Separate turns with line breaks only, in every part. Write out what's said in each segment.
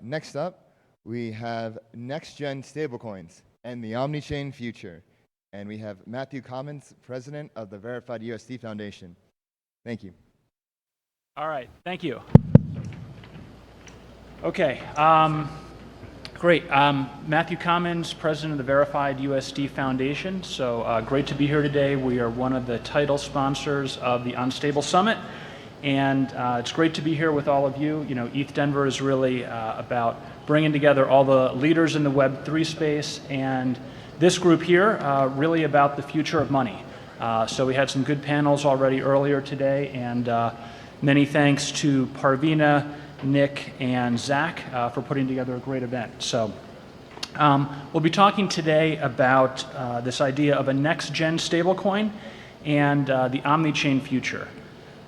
Next up, we have NextGen Stablecoins and the Omnichain future. And we have Matthew Commons, president of the Verified USD Foundation. Thank you.
All right, thank you. Okay, great. Matthew Commons, president of the Verified USD Foundation. So great to be here today. We are one of the title sponsors of the Unstable Summit. And it's great to be here with all of you. You know, EthDenver is really about bringing together all the leaders in the Web3 space, and this group here really about the future of money. So we had some good panels already earlier today, and many thanks to Parvina, Nick, and Zach for putting together a great event. So we'll be talking today about this idea of a next-gen stablecoin and the Omnichain future.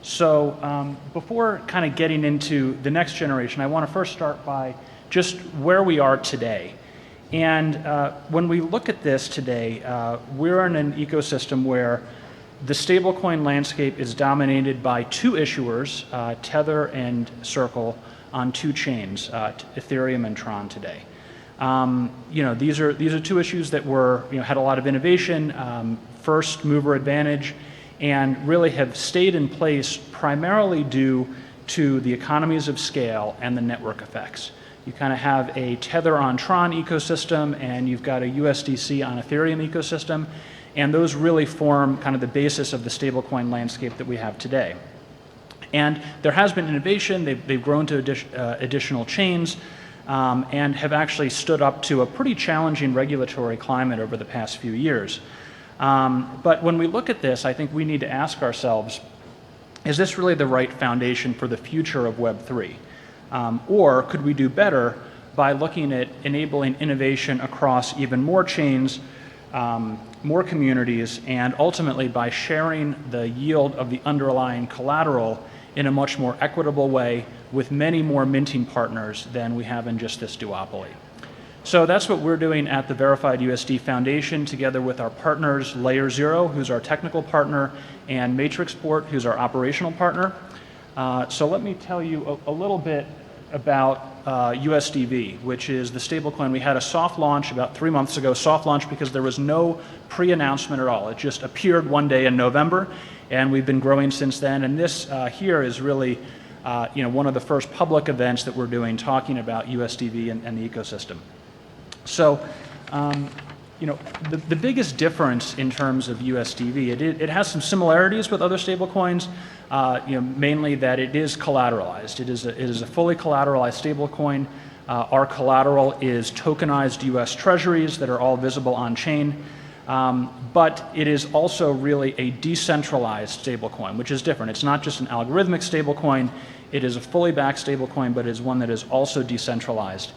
So before kind of getting into the next generation, I want to first start by just where we are today. And when we look at this today, we're in an ecosystem where the stablecoin landscape is dominated by two issuers, Tether and Circle, on two chains, Ethereum and Tron today. You know, these are two issues that were, had a lot of innovation, first mover advantage, and really have stayed in place primarily due to the economies of scale and the network effects. You kind of have a Tether on Tron ecosystem, and you've got a USDC on Ethereum ecosystem, and those really form kind of the basis of the stablecoin landscape that we have today. And there has been innovation. They've grown to additional chains and have actually stood up to a pretty challenging regulatory climate over the past few years. But when we look at this, I think we need to ask ourselves, is this really the right foundation for the future of Web3? Or could we do better by looking at enabling innovation across even more chains, more communities, and ultimately by sharing the yield of the underlying collateral in a much more equitable way with many more minting partners than we have in just this duopoly. So that's what we're doing at the Verified USD Foundation, together with our partners, Layer Zero, who's our technical partner, and Matrixport, who's our operational partner. So let me tell you a little bit about USDV, which is the stablecoin. We had a soft launch about 3 months ago, soft launch because there was no pre-announcement at all. It just appeared one day in November, and we've been growing since then. And this here is really one of the first public events that we're doing talking about USDV and the ecosystem. So, the biggest difference in terms of USDV, it has some similarities with other stablecoins, mainly that it is collateralized. It is a fully collateralized stablecoin. Our collateral is tokenized US treasuries that are all visible on chain. But it is also really a decentralized stablecoin, which is different. It's not just an algorithmic stablecoin. It is a fully backed stablecoin, but it is one that is also decentralized.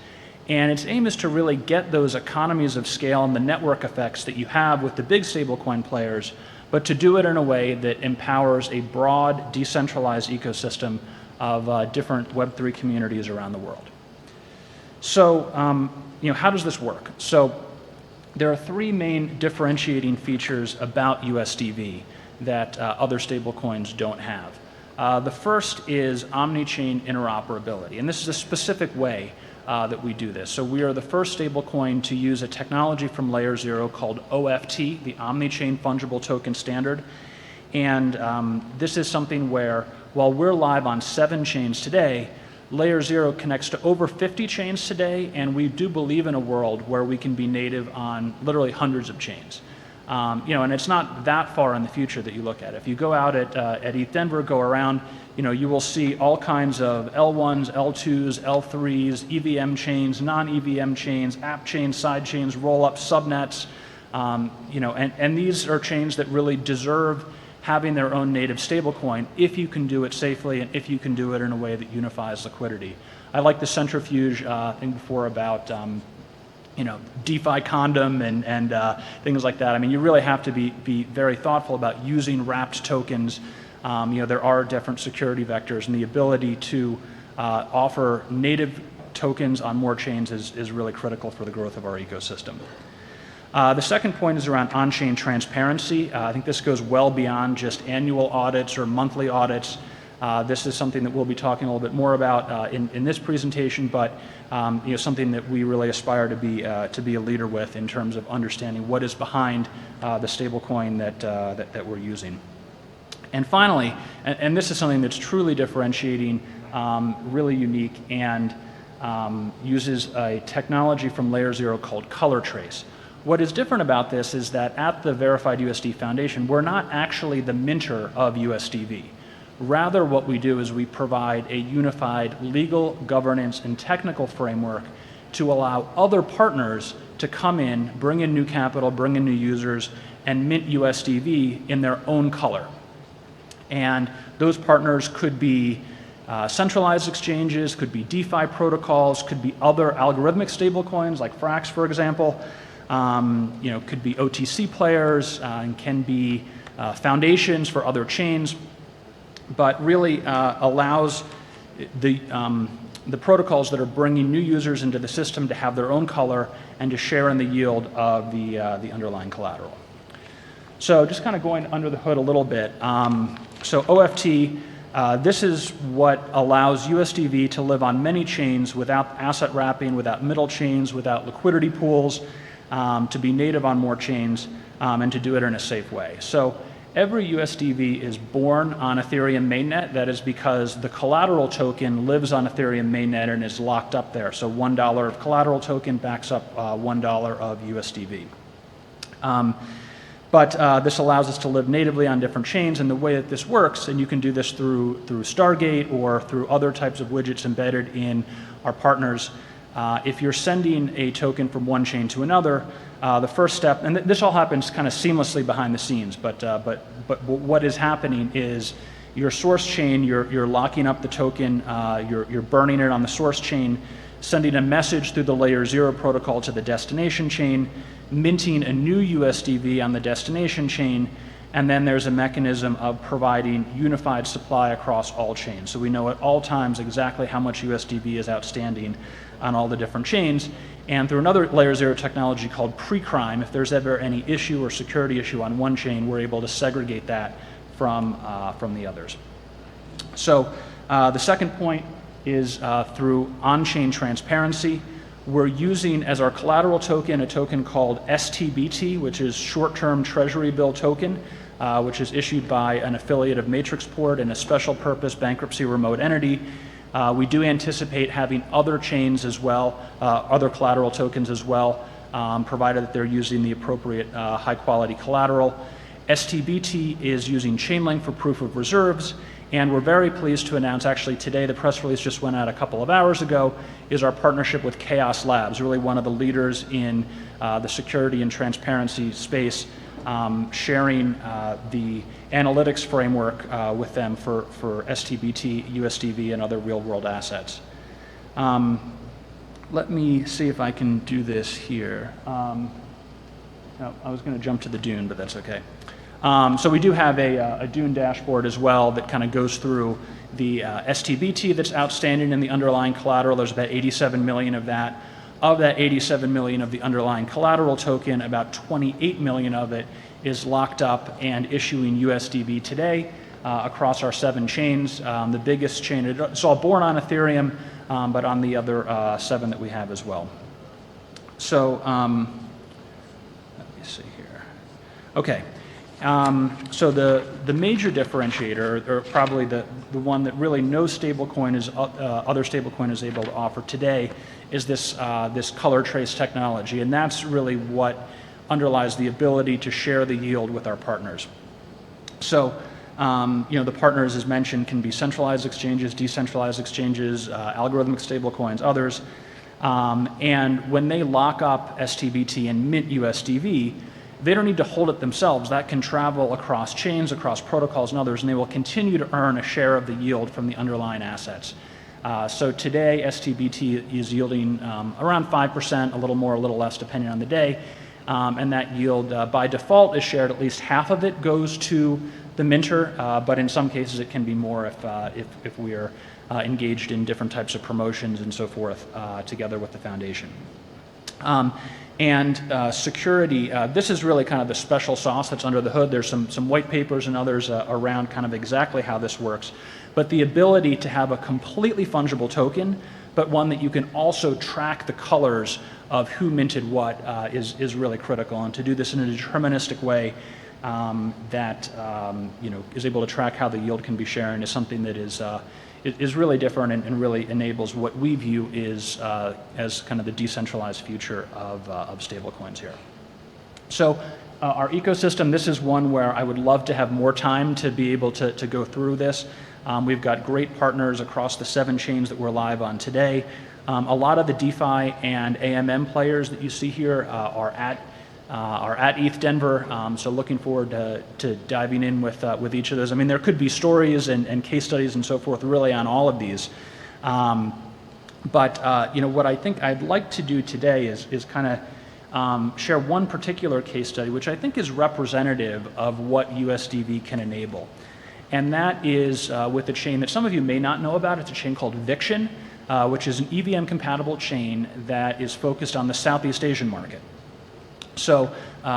And its aim is to really get those economies of scale and the network effects that you have with the big stablecoin players, but to do it in a way that empowers a broad, decentralized ecosystem of different Web3 communities around the world. So, how does this work? So, there are three main differentiating features about USDV that other stablecoins don't have. The first is omni-chain interoperability, and this is a specific way that we do this. So we are the first stablecoin to use a technology from Layer Zero called OFT, the Omnichain Fungible Token Standard. And this is something where, while we're live on 7 chains today, Layer Zero connects to over 50 chains today, and we do believe in a world where we can be native on literally hundreds of chains. And it's not that far in the future that you look at. If you go out at EthDenver, go around, you will see all kinds of L1s, L2s, L3s, EVM chains, non-EVM chains, app chains, side chains, roll-ups, subnets, and these are chains that really deserve having their own native stablecoin if you can do it safely and if you can do it in a way that unifies liquidity. I like the centrifuge thing before about DeFi condom and things like that. I mean, you really have to be very thoughtful about using wrapped tokens. There are different security vectors, and the ability to offer native tokens on more chains is really critical for the growth of our ecosystem. The second point is around on-chain transparency. I think this goes well beyond just annual audits or monthly audits. This is something that we'll be talking a little bit more about in this presentation, but something that we really aspire to be a leader with in terms of understanding what is behind the stablecoin that we're using. And finally, and this is something that's truly differentiating, really unique, and uses a technology from Layer 0 called color trace. What is different about this is that at the Verified USD Foundation, we're not actually the minter of USDV. Rather, what we do is we provide a unified legal, governance, and technical framework to allow other partners to come in, bring in new capital, bring in new users, and mint USDV in their own color. And those partners could be centralized exchanges, could be DeFi protocols, could be other algorithmic stablecoins like Frax, for example. Could be OTC players and can be foundations for other chains, but really allows the protocols that are bringing new users into the system to have their own color and to share in the yield of the underlying collateral. So just kind of going under the hood a little bit. So OFT, this is what allows USDV to live on many chains without asset wrapping, without middle chains, without liquidity pools, to be native on more chains, and to do it in a safe way. So every USDV is born on Ethereum mainnet. That is because the collateral token lives on Ethereum mainnet and is locked up there. So $1 of collateral token backs up $1 of USDV. But this allows us to live natively on different chains, and the way that this works, and you can do this through Stargate or through other types of widgets embedded in our partners. If you're sending a token from one chain to another, the first step, and this all happens kind of seamlessly behind the scenes, but what is happening is your source chain, you're locking up the token, you're burning it on the source chain, sending a message through the Layer 0 protocol to the destination chain, minting a new USDV on the destination chain, and then there's a mechanism of providing unified supply across all chains. So we know at all times exactly how much USDV is outstanding on all the different chains. And through another Layer 0 technology called pre-crime, if there's ever any issue or security issue on one chain, we're able to segregate that from the others. So the second point is through on-chain transparency. We're using as our collateral token a token called STBT, which is short-term treasury bill token, which is issued by an affiliate of Matrixport and a special purpose bankruptcy remote entity. We do anticipate having other chains as well, other collateral tokens as well, provided that they're using the appropriate high-quality collateral. STBT is using Chainlink for proof of reserves, and we're very pleased to announce, actually today, the press release just went out a couple of hours ago, is our partnership with Chaos Labs, really one of the leaders in the security and transparency space, sharing the analytics framework with them for STBT, USDV, and other real-world assets. Let me see if I can do this here. No, I was going to jump to the Dune, but that's okay. So we do have a Dune dashboard as well that kind of goes through the STBT that's outstanding in the underlying collateral. There's about 87 million of that. Of that 87 million of the underlying collateral token, about 28 million of it is locked up and issuing USDV today across our 7 chains. The biggest chain, it's all born on Ethereum, but on the other 7 that we have as well. So let me see here. Okay. So the major differentiator, or probably the one that really no stablecoin is other stablecoin is able to offer today, is this color trace technology, and that's really what underlies the ability to share the yield with our partners. So the partners, as mentioned, can be centralized exchanges, decentralized exchanges, algorithmic stablecoins, others, and when they lock up STBT and mint USDV, they don't need to hold it themselves. That can travel across chains, across protocols and others, and they will continue to earn a share of the yield from the underlying assets. So today, STBT is yielding around 5%, a little more, a little less, depending on the day. And that yield, by default, is shared. At least half of it goes to the minter, but in some cases it can be more if we are engaged in different types of promotions and so forth together with the foundation. And security, this is really kind of the special sauce that's under the hood. There's some white papers and others around kind of exactly how this works. but the ability to have a completely fungible token, but one that you can also track the colors of who minted what is really critical. And to do this in a deterministic way that is able to track how the yield can be shared is something that is really different and really enables what we view is as kind of the decentralized future of stablecoins here. So our ecosystem, this is one where I would love to have more time to be able to go through this. We've got great partners across the 7 chains that we're live on today. A lot of the DeFi and AMM players that you see here are at EthDenver, so looking forward to diving in with each of those. I mean, there could be stories and case studies and so forth really on all of these. But what I think I'd like to do today is kind of share one particular case study, which I think is representative of what USDV can enable. And that is with a chain that some of you may not know about. It's a chain called Viction, which is an EVM-compatible chain that is focused on the Southeast Asian market. So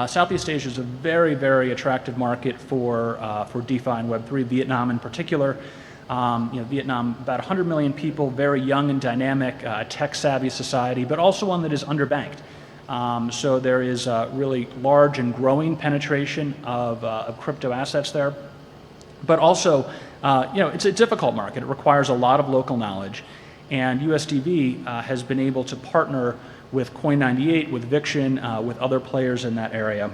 Southeast Asia is a very, very attractive market for DeFi and Web3, Vietnam in particular. Vietnam, about 100 million people, very young and dynamic, tech-savvy society, but also one that is underbanked. So there is really large and growing penetration of crypto assets there. But also, it's a difficult market. It requires a lot of local knowledge. And USDV has been able to partner with Coin98, with Viction, with other players in that area,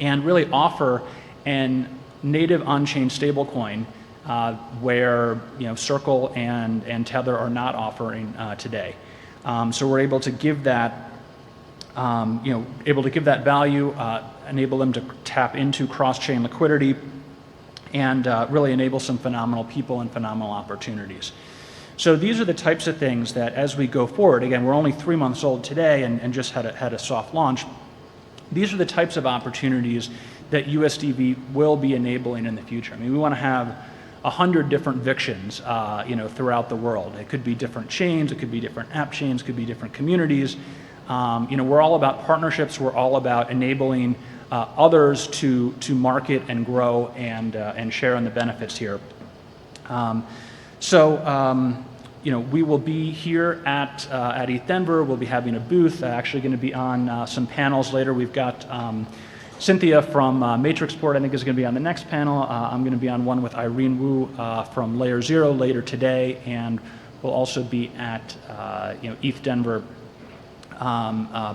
and really offer a native on-chain stablecoin where Circle and Tether are not offering today. So we're able to give that, value, enable them to tap into cross-chain liquidity, and really enable some phenomenal people and phenomenal opportunities. So these are the types of things that as we go forward, again, we're only 3 months old today and just had a soft launch. These are the types of opportunities that USDV will be enabling in the future. I mean, we want to have 100 different Victions, throughout the world. It could be different chains, it could be different app chains, it could be different communities. We're all about partnerships. We're all about enabling others to market and grow and share in the benefits here. We will be here at EthDenver. We'll be having a booth. Actually going to be on some panels later. We've got Cynthia from Matrixport, I think, is going to be on the next panel. I'm going to be on one with Irene Wu from Layer Zero later today, and we'll also be at EthDenver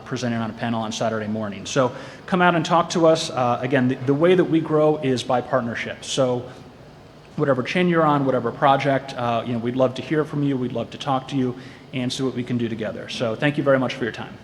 presenting on a panel on Saturday morning. So come out and talk to us. Again, the way that we grow is by partnership. So whatever chain you're on, whatever project, we'd love to hear from you. We'd love to talk to you and see what we can do together. So thank you very much for your time.